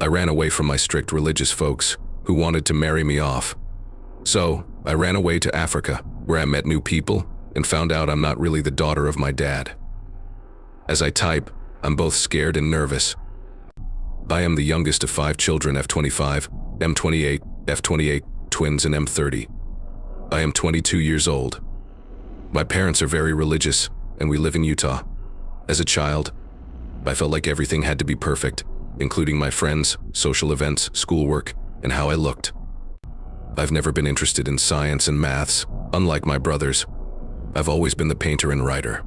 I ran away from my strict religious folks who wanted to marry me off. So, I ran away to Africa, where I met new people and found out I'm not really the daughter of my dad. As I type, I'm both scared and nervous. I am the youngest of 5 children, F25, M28, F28, twins, and M30. I am 22 years old. My parents are very religious, and we live in Utah. As a child, I felt like everything had to be perfect, including my friends, social events, schoolwork, and how I looked. I've never been interested in science and maths, unlike my brothers. I've always been the painter and writer.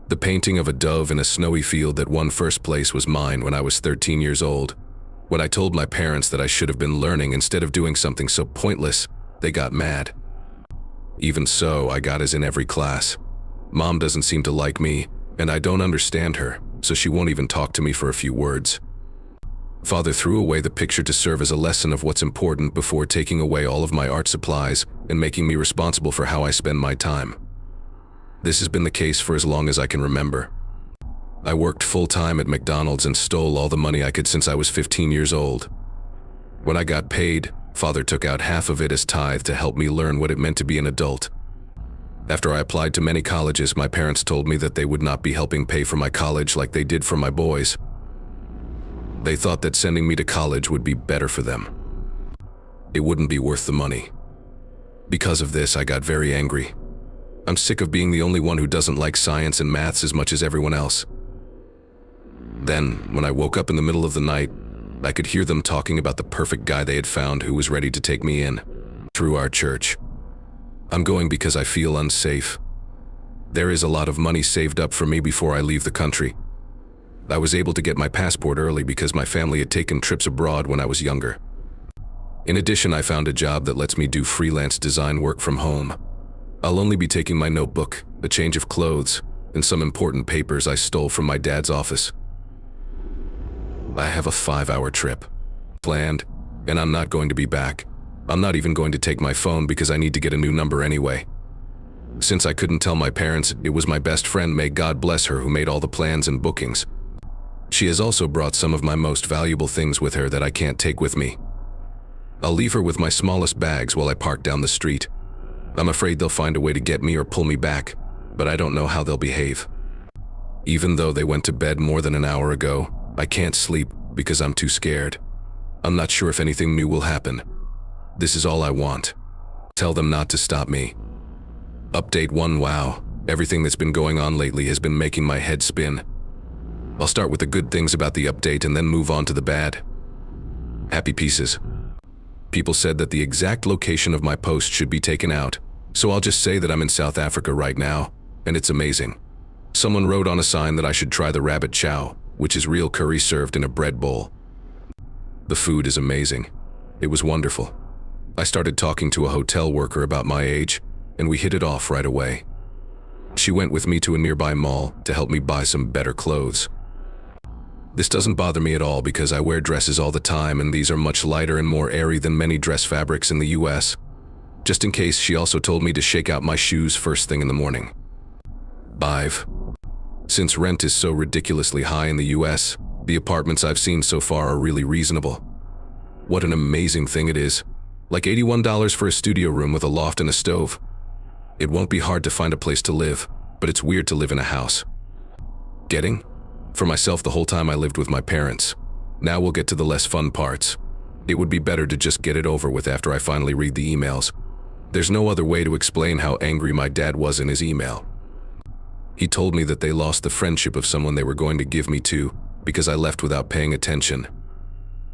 The painting of a dove in a snowy field that won first place was mine when I was 13 years old. When I told my parents that I should have been learning instead of doing something so pointless, they got mad. Even so, I got A's in every class. Mom doesn't seem to like me, and I don't understand her, so she won't even talk to me for a few words. Father threw away the picture to serve as a lesson of what's important before taking away all of my art supplies and making me responsible for how I spend my time. This has been the case for as long as I can remember. I worked full-time at McDonald's and stole all the money I could since I was 15 years old. When I got paid, Father took out half of it as tithe to help me learn what it meant to be an adult. After I applied to many colleges, my parents told me that they would not be helping pay for my college like they did for my boys. They thought that sending me to college would be better for them. It wouldn't be worth the money. Because of this, I got very angry. I'm sick of being the only one who doesn't like science and maths as much as everyone else. Then, when I woke up in the middle of the night, I could hear them talking about the perfect guy they had found who was ready to take me in, through our church. I'm going because I feel unsafe. There is a lot of money saved up for me before I leave the country. I was able to get my passport early because my family had taken trips abroad when I was younger. In addition, I found a job that lets me do freelance design work from home. I'll only be taking my notebook, a change of clothes, and some important papers I stole from my dad's office. I have a 5-hour trip planned, and I'm not going to be back. I'm not even going to take my phone because I need to get a new number anyway. Since I couldn't tell my parents, it was my best friend, may God bless her, who made all the plans and bookings. She has also brought some of my most valuable things with her that I can't take with me. I'll leave her with my smallest bags while I park down the street. I'm afraid they'll find a way to get me or pull me back, but I don't know how they'll behave. Even though they went to bed more than an hour ago, I can't sleep because I'm too scared. I'm not sure if anything new will happen. This is all I want. Tell them not to stop me. Update 1. Wow, everything that's been going on lately has been making my head spin. I'll start with the good things about the update and then move on to the bad. Happy pieces. People said that the exact location of my post should be taken out, so I'll just say that I'm in South Africa right now, and it's amazing. Someone wrote on a sign that I should try the rabbit chow, which is real curry served in a bread bowl. The food is amazing. It was wonderful. I started talking to a hotel worker about my age, and we hit it off right away. She went with me to a nearby mall to help me buy some better clothes. This doesn't bother me at all because I wear dresses all the time, and these are much lighter and more airy than many dress fabrics in the US. Just in case, she also told me to shake out my shoes first thing in the morning. 5. Since rent is so ridiculously high in the US, the apartments I've seen so far are really reasonable. What an amazing thing it is. Like $81 for a studio room with a loft and a stove. It won't be hard to find a place to live, but it's weird to live in a house. Getting? For myself, the whole time I lived with my parents. Now we'll get to the less fun parts. It would be better to just get it over with after I finally read the emails. There's no other way to explain how angry my dad was in his email. He told me that they lost the friendship of someone they were going to give me to because I left without paying attention.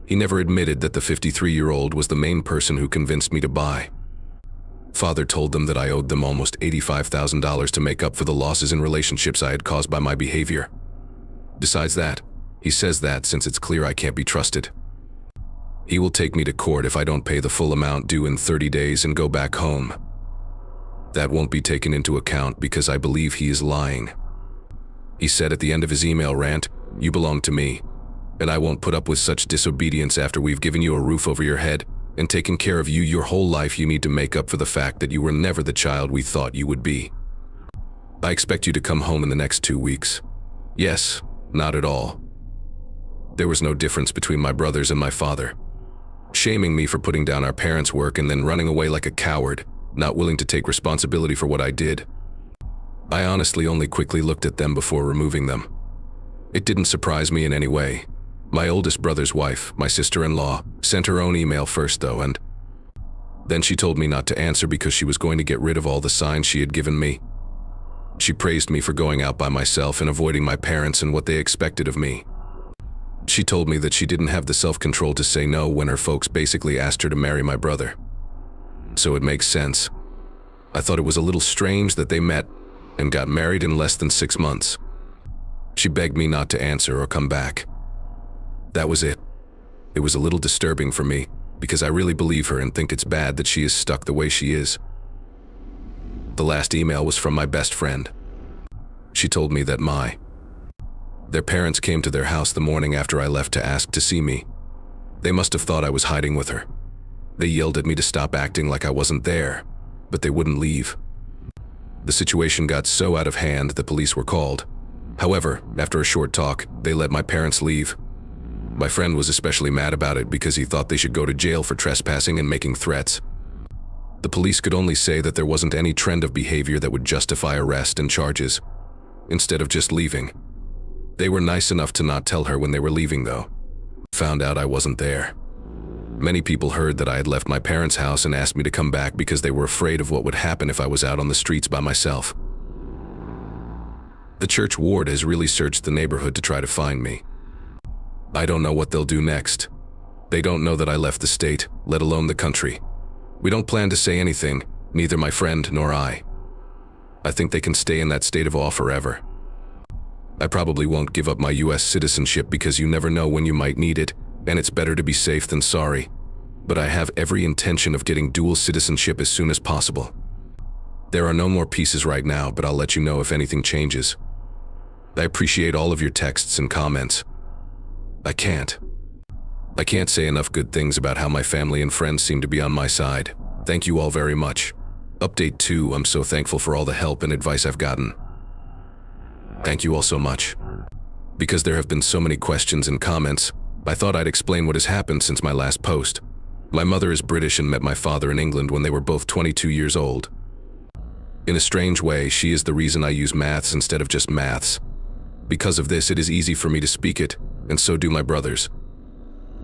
He never admitted that the 53-year-old was the main person who convinced me to buy. Father told them that I owed them almost $85,000 to make up for the losses in relationships I had caused by my behavior. Besides that, he says that since it's clear I can't be trusted, he will take me to court if I don't pay the full amount due in 30 days and go back home. That won't be taken into account because I believe he is lying. He said at the end of his email rant, "You belong to me, and I won't put up with such disobedience after we've given you a roof over your head and taken care of you your whole life. You need to make up for the fact that you were never the child we thought you would be. I expect you to come home in the next 2 weeks." Yes, not at all. There was no difference between my brothers and my father, shaming me for putting down our parents' work and then running away like a coward, not willing to take responsibility for what I did. I honestly only quickly looked at them before removing them. It didn't surprise me in any way. My oldest brother's wife, my sister-in-law, sent her own email first though, and then she told me not to answer because she was going to get rid of all the signs she had given me. She praised me for going out by myself and avoiding my parents and what they expected of me. She told me that she didn't have the self-control to say no when her folks basically asked her to marry my brother. So it makes sense. I thought it was a little strange that they met and got married in less than 6 months. She begged me not to answer or come back. That was it. It was a little disturbing for me because I really believe her and think it's bad that she is stuck the way she is. The last email was from my best friend. She told me that their parents came to their house the morning after I left to ask to see me. They must have thought I was hiding with her. They yelled at me to stop acting like I wasn't there, but they wouldn't leave. The situation got so out of hand the police were called. However, after a short talk, they let my parents leave. My friend was especially mad about it because he thought they should go to jail for trespassing and making threats. The police could only say that there wasn't any trend of behavior that would justify arrest and charges, instead of just leaving. They were nice enough to not tell her when they were leaving though. Found out I wasn't there. Many people heard that I had left my parents' house and asked me to come back because they were afraid of what would happen if I was out on the streets by myself. The church ward has really searched the neighborhood to try to find me. I don't know what they'll do next. They don't know that I left the state, let alone the country. We don't plan to say anything, neither my friend nor I. I think they can stay in that state of awe forever. I probably won't give up my US citizenship because you never know when you might need it, and it's better to be safe than sorry. But I have every intention of getting dual citizenship as soon as possible. There are no more pieces right now, but I'll let you know if anything changes. I appreciate all of your texts and comments. I can't say enough good things about how my family and friends seem to be on my side. Thank you all very much. Update 2, I'm so thankful for all the help and advice I've gotten. Thank you all so much. Because there have been so many questions and comments, I thought I'd explain what has happened since my last post. My mother is British and met my father in England when they were both 22 years old. In a strange way, she is the reason I use maths instead of just maths. Because of this, it is easy for me to speak it, and so do my brothers.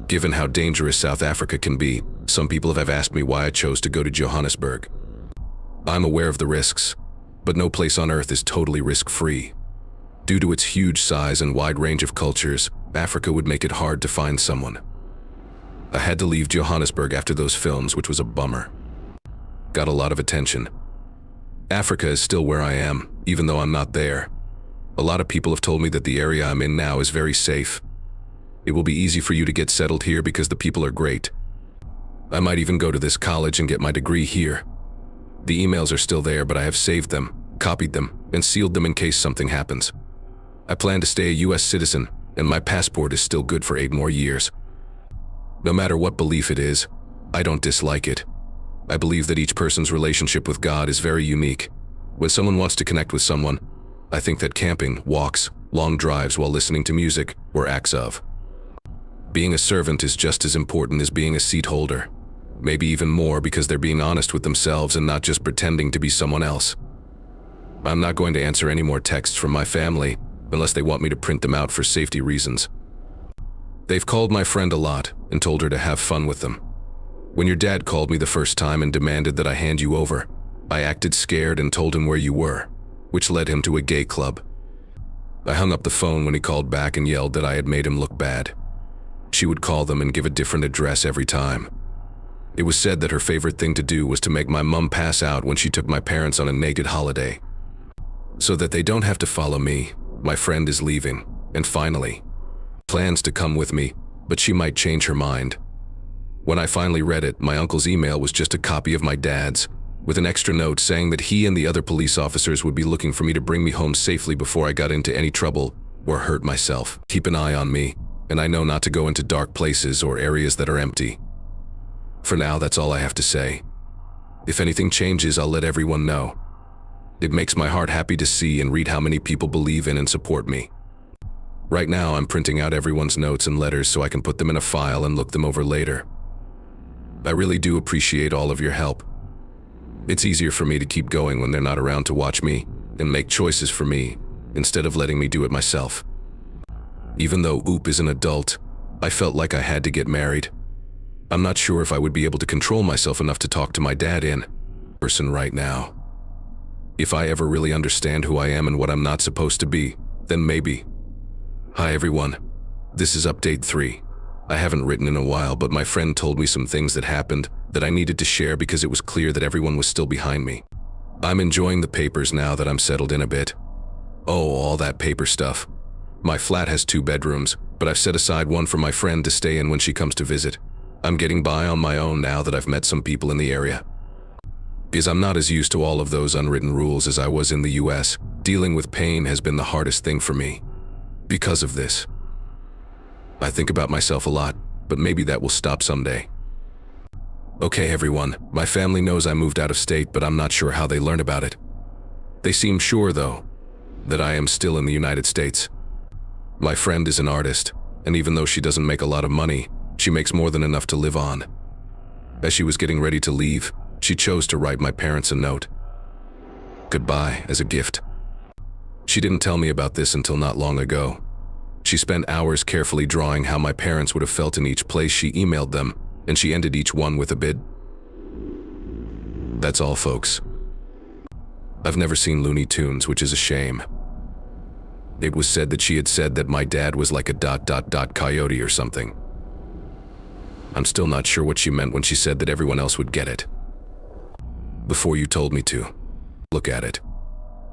Given how dangerous South Africa can be, some people have asked me why I chose to go to Johannesburg. I'm aware of the risks, but no place on earth is totally risk-free. Due to its huge size and wide range of cultures, Africa would make it hard to find someone. I had to leave Johannesburg after those films, which was a bummer. Got a lot of attention. Africa is still where I am, even though I'm not there. A lot of people have told me that the area I'm in now is very safe. It will be easy for you to get settled here because the people are great. I might even go to this college and get my degree here. The emails are still there, but I have saved them, copied them, and sealed them in case something happens. I plan to stay a US citizen, and my passport is still good for 8 more years. No matter what belief it is, I don't dislike it. I believe that each person's relationship with God is very unique. When someone wants to connect with someone, I think that camping, walks, long drives while listening to music were acts of. Being a servant is just as important as being a seat holder. Maybe even more because they're being honest with themselves and not just pretending to be someone else. I'm not going to answer any more texts from my family unless they want me to print them out for safety reasons. They've called my friend a lot and told her to have fun with them. When your dad called me the first time and demanded that I hand you over, I acted scared and told him where you were, which led him to a gay club. I hung up the phone when he called back and yelled that I had made him look bad. She would call them and give a different address every time. It was said that her favorite thing to do was to make my mum pass out when she took my parents on a naked holiday. So that they don't have to follow me, my friend is leaving, and finally, plans to come with me, but she might change her mind. When I finally read it, my uncle's email was just a copy of my dad's, with an extra note saying that he and the other police officers would be looking for me to bring me home safely before I got into any trouble or hurt myself. Keep an eye on me, and I know not to go into dark places or areas that are empty. For now, that's all I have to say. If anything changes, I'll let everyone know. It makes my heart happy to see and read how many people believe in and support me. Right now, I'm printing out everyone's notes and letters so I can put them in a file and look them over later. I really do appreciate all of your help. It's easier for me to keep going when they're not around to watch me and make choices for me instead of letting me do it myself. Even though Oop is an adult, I felt like I had to get married. I'm not sure if I would be able to control myself enough to talk to my dad in person right now. If I ever really understand who I am and what I'm not supposed to be, then maybe. Hi everyone, this is update 3. I haven't written in a while, but my friend told me some things that happened that I needed to share because it was clear that everyone was still behind me. I'm enjoying the papers now that I'm settled in a bit. Oh, all that paper stuff. My flat has 2 bedrooms, but I've set aside one for my friend to stay in when she comes to visit. I'm getting by on my own now that I've met some people in the area. Because I'm not as used to all of those unwritten rules as I was in the US, dealing with pain has been the hardest thing for me. Because of this. I think about myself a lot, but maybe that will stop someday. Okay everyone, my family knows I moved out of state, but I'm not sure how they learned about it. They seem sure, though, that I am still in the United States. My friend is an artist, and even though she doesn't make a lot of money, she makes more than enough to live on. As she was getting ready to leave, she chose to write my parents a note. Goodbye, as a gift. She didn't tell me about this until not long ago. She spent hours carefully drawing how my parents would have felt in each place she emailed them, and she ended each one with a bid. That's all, folks. I've never seen Looney Tunes, which is a shame. It was said that she had said that my dad was like a ... coyote or something. I'm still not sure what she meant when she said that everyone else would get it. Before you told me to. Look at it.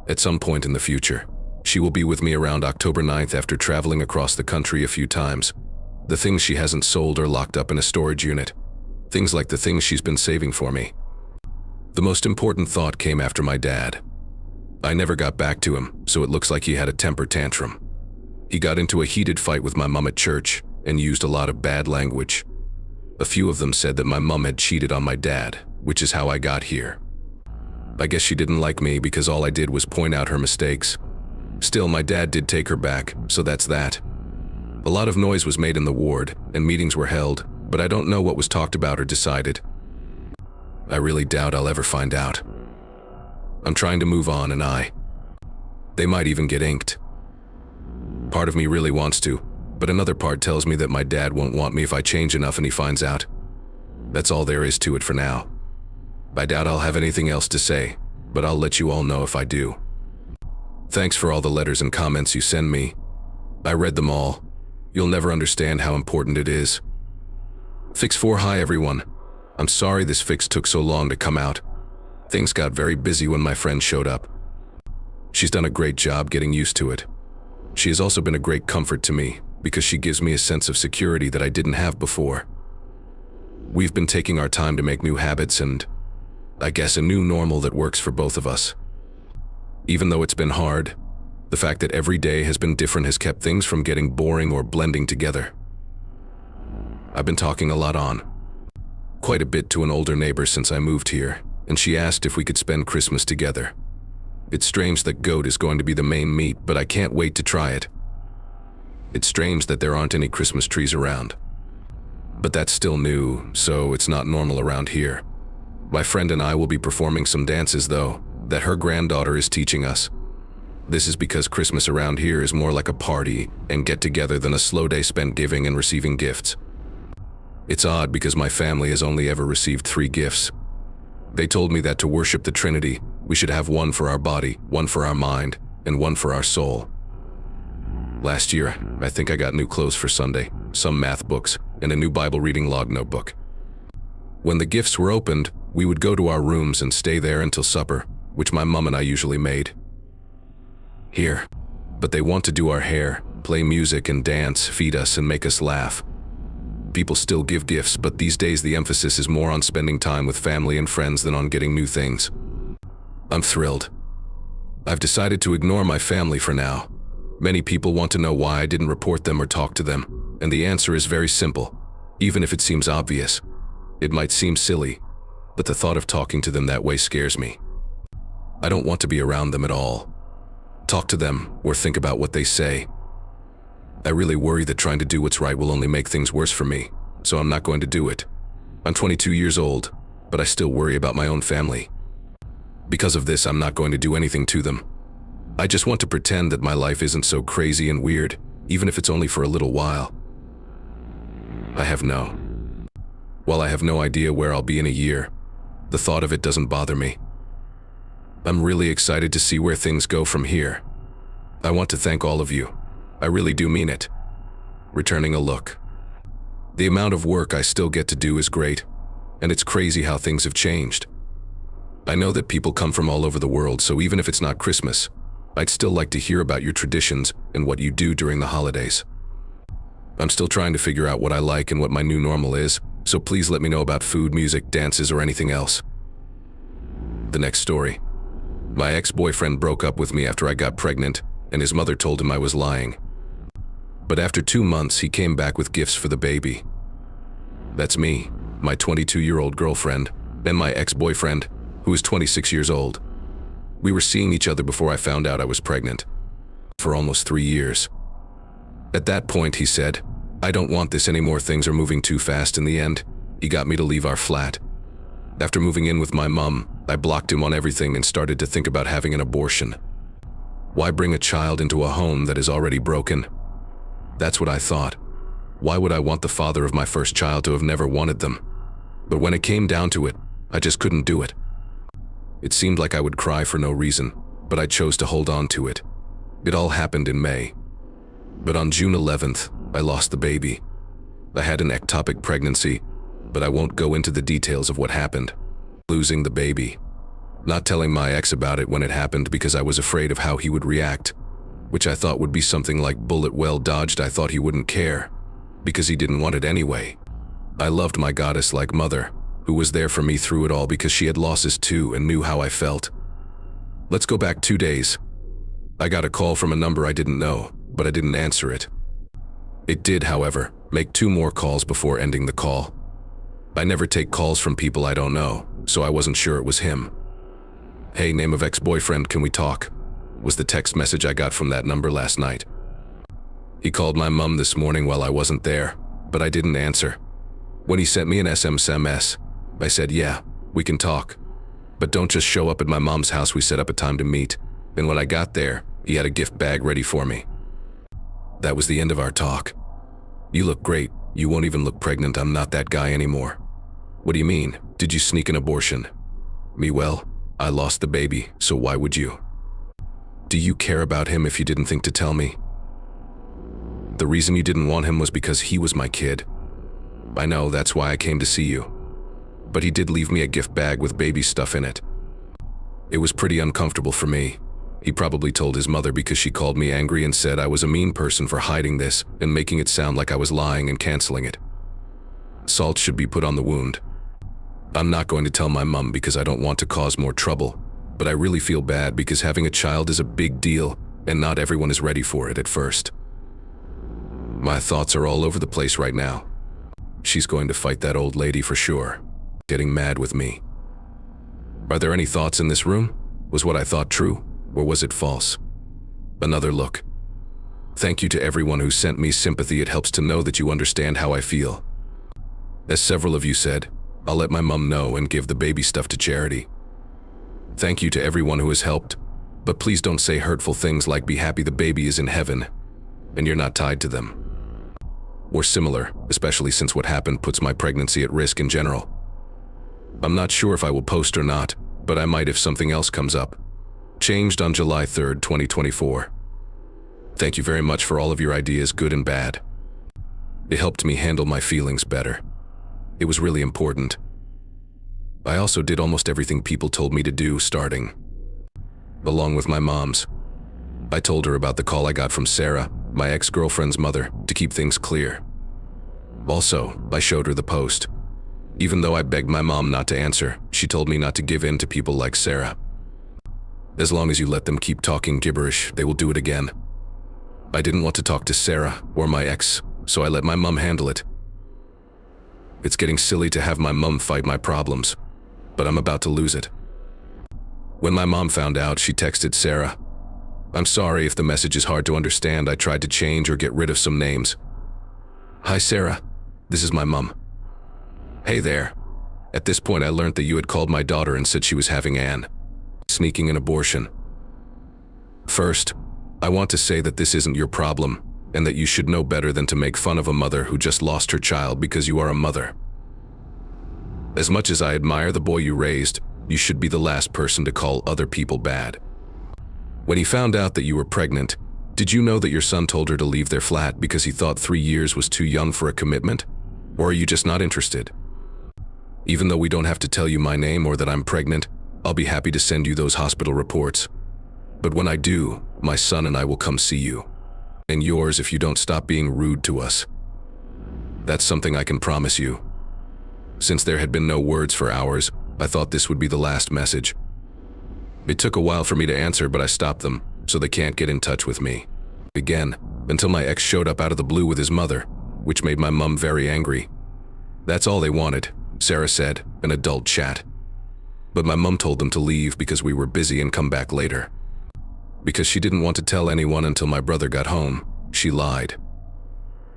At some point in the future, she will be with me around October 9th after traveling across the country a few times. The things she hasn't sold are locked up in a storage unit. Things like the things she's been saving for me. The most important thought came after my dad. I never got back to him, so it looks like he had a temper tantrum. He got into a heated fight with my mom at church and used a lot of bad language. A few of them said that my mom had cheated on my dad, which is how I got here. I guess she didn't like me because all I did was point out her mistakes. Still, my dad did take her back, so that's that. A lot of noise was made in the ward, and meetings were held, but I don't know what was talked about or decided. I really doubt I'll ever find out. I'm trying to move on, and they might even get inked. Part of me really wants to, but another part tells me that my dad won't want me if I change enough and he finds out. That's all there is to it for now. I doubt I'll have anything else to say, but I'll let you all know if I do. Thanks for all the letters and comments you send me. I read them all. You'll never understand how important it is. Fix 4. Hi everyone. I'm sorry this fix took so long to come out. Things got very busy when my friend showed up. She's done a great job getting used to it. She has also been a great comfort to me because she gives me a sense of security that I didn't have before. We've been taking our time to make new habits and, I guess, a new normal that works for both of us. Even though it's been hard, the fact that every day has been different has kept things from getting boring or blending together. I've been talking a lot on, quite a bit to an older neighbor since I moved here, and she asked if we could spend Christmas together. It's strange that goat is going to be the main meat, but I can't wait to try it. It's strange that there aren't any Christmas trees around. But that's still new, so it's not normal around here. My friend and I will be performing some dances, though, that her granddaughter is teaching us. This is because Christmas around here is more like a party and get-together than a slow day spent giving and receiving gifts. It's odd because my family has only ever received 3 gifts. They told me that to worship the Trinity, we should have one for our body, one for our mind, and one for our soul. Last year, I think I got new clothes for Sunday, some math books, and a new Bible reading log notebook. When the gifts were opened, we would go to our rooms and stay there until supper, which my mom and I usually made. Here. But they want to do our hair, play music and dance, feed us and make us laugh. People still give gifts, but these days the emphasis is more on spending time with family and friends than on getting new things. I'm thrilled. I've decided to ignore my family for now. Many people want to know why I didn't report them or talk to them, and the answer is very simple, even if it seems obvious. It might seem silly, but the thought of talking to them that way scares me. I don't want to be around them at all. Talk to them or think about what they say. I really worry that trying to do what's right will only make things worse for me, so I'm not going to do it. I'm 22 years old, but I still worry about my own family. Because of this, I'm not going to do anything to them. I just want to pretend that my life isn't so crazy and weird, even if it's only for a little while. While I have no idea where I'll be in a year, the thought of it doesn't bother me. I'm really excited to see where things go from here. I want to thank all of you. I really do mean it. Returning a look. The amount of work I still get to do is great, and it's crazy how things have changed. I know that people come from all over the world, so even if it's not Christmas, I'd still like to hear about your traditions and what you do during the holidays. I'm still trying to figure out what I like and what my new normal is, so please let me know about food, music, dances, or anything else. The next story. My ex-boyfriend broke up with me after I got pregnant, and his mother told him I was lying. But after 2 months, he came back with gifts for the baby. That's me, my 22-year-old girlfriend, and my ex-boyfriend, who is 26 years old. We were seeing each other before I found out I was pregnant. For almost 3 years. At that point, he said, "I don't want this anymore, things are moving too fast." In the end, he got me to leave our flat. After moving in with my mom, I blocked him on everything and started to think about having an abortion. Why bring a child into a home that is already broken? That's what I thought. Why would I want the father of my first child to have never wanted them? But when it came down to it, I just couldn't do it. It seemed like I would cry for no reason, but I chose to hold on to it. It all happened in May. But on June 11th, I lost the baby. I had an ectopic pregnancy, but I won't go into the details of what happened. Losing the baby. Not telling my ex about it when it happened because I was afraid of how he would react, which I thought would be something like bullet well dodged. I thought he wouldn't care, because he didn't want it anyway. I loved my goddess-like mother, who was there for me through it all because she had losses too and knew how I felt. Let's go back 2 days. I got a call from a number I didn't know, but I didn't answer it. It did, however, make 2 more calls before ending the call. I never take calls from people I don't know, so I wasn't sure it was him. "Hey, name of ex-boyfriend, can we talk?" was the text message I got from that number last night. He called my mom this morning while I wasn't there, but I didn't answer. When he sent me an SMS, I said, "Yeah, we can talk. But don't just show up at my mom's house." We set up a time to meet, and when I got there, he had a gift bag ready for me. That was the end of our talk. "You look great. You won't even look pregnant. I'm not that guy anymore." "What do you mean? Did you sneak an abortion?" "Me, well, I lost the baby, so why would you?" "Do you care about him if you didn't think to tell me?" "The reason you didn't want him was because he was my kid." "I know, that's why I came to see you. But he did leave me a gift bag with baby stuff in it." It was pretty uncomfortable for me. He probably told his mother because she called me angry and said I was a mean person for hiding this and making it sound like I was lying and canceling it. Salt should be put on the wound. I'm not going to tell my mom because I don't want to cause more trouble, but I really feel bad because having a child is a big deal and not everyone is ready for it at first. My thoughts are all over the place right now. She's going to fight that old lady for sure, getting mad with me. Are there any thoughts in this room? Was what I thought true, or was it false? Another look. Thank you to everyone who sent me sympathy. It helps to know that you understand how I feel. As several of you said, I'll let my mom know and give the baby stuff to charity. Thank you to everyone who has helped, but please don't say hurtful things like "be happy the baby is in heaven," and you're not tied to them. Or similar, especially since what happened puts my pregnancy at risk in general. I'm not sure if I will post or not, but I might if something else comes up. Changed on July 3rd, 2024. Thank you very much for all of your ideas, good and bad. It helped me handle my feelings better. It was really important. I also did almost everything people told me to do starting, along with my mom's. I told her about the call I got from Sarah, my ex-girlfriend's mother, to keep things clear. Also, I showed her the post. Even though I begged my mom not to answer, she told me not to give in to people like Sarah. As long as you let them keep talking gibberish, they will do it again. I didn't want to talk to Sarah or my ex, so I let my mom handle it. It's getting silly to have my mom fight my problems, but I'm about to lose it. When my mom found out, she texted Sarah, I'm sorry if the message is hard to understand. I tried to change or get rid of some names. Hi, Sarah. This is my mom. Hey there. At this point, I learned that you had called my daughter and said she was having sneaking an abortion. First, I want to say that this isn't your problem, and that you should know better than to make fun of a mother who just lost her child because you are a mother. As much as I admire the boy you raised, you should be the last person to call other people bad. When he found out that you were pregnant, did you know that your son told her to leave their flat because he thought 3 years was too young for a commitment? Or are you just not interested? Even though we don't have to tell you my name or that I'm pregnant, I'll be happy to send you those hospital reports. But when I do, my son and I will come see you. And yours if you don't stop being rude to us. That's something I can promise you. Since there had been no words for hours, I thought this would be the last message. It took a while for me to answer, but I stopped them, so they can't get in touch with me again, until my ex showed up out of the blue with his mother, which made my mom very angry. That's all they wanted, Sarah said, an adult chat. But my mom told them to leave because we were busy and come back later. Because she didn't want to tell anyone until my brother got home, she lied.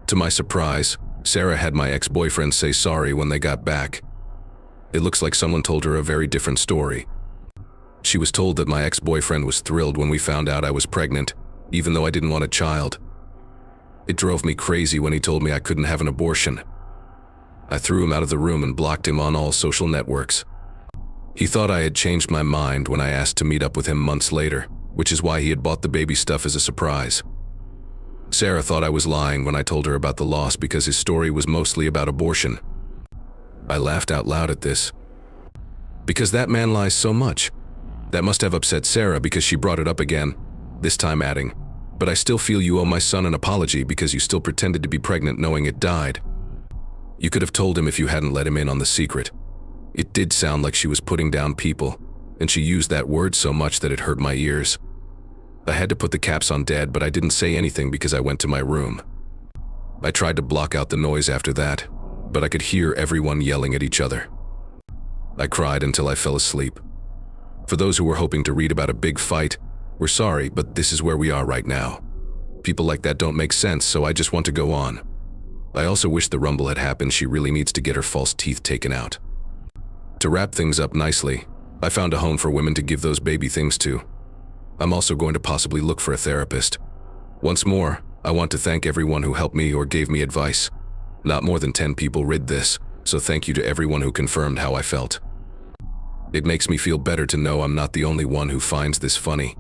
To my surprise, Sarah had my ex-boyfriend say sorry when they got back. It looks like someone told her a very different story. She was told that my ex-boyfriend was thrilled when we found out I was pregnant, even though I didn't want a child. It drove me crazy when he told me I couldn't have an abortion. I threw him out of the room and blocked him on all social networks. He thought I had changed my mind when I asked to meet up with him months later, which is why he had bought the baby stuff as a surprise. Sarah thought I was lying when I told her about the loss because his story was mostly about abortion. I laughed out loud at this. Because that man lies so much. That must have upset Sarah because she brought it up again, this time adding, "But I still feel you owe my son an apology because you still pretended to be pregnant knowing it died. You could have told him if you hadn't let him in on the secret." It did sound like she was putting down people, and she used that word so much that it hurt my ears. I had to put the caps on dead, but I didn't say anything because I went to my room. I tried to block out the noise after that, but I could hear everyone yelling at each other. I cried until I fell asleep. For those who were hoping to read about a big fight, we're sorry, but this is where we are right now. People like that don't make sense, so I just want to go on. I also wish the rumble had happened. She really needs to get her false teeth taken out. To wrap things up nicely, I found a home for women to give those baby things to. I'm also going to possibly look for a therapist. Once more, I want to thank everyone who helped me or gave me advice. Not more than 10 people read this, so thank you to everyone who confirmed how I felt. It makes me feel better to know I'm not the only one who finds this funny.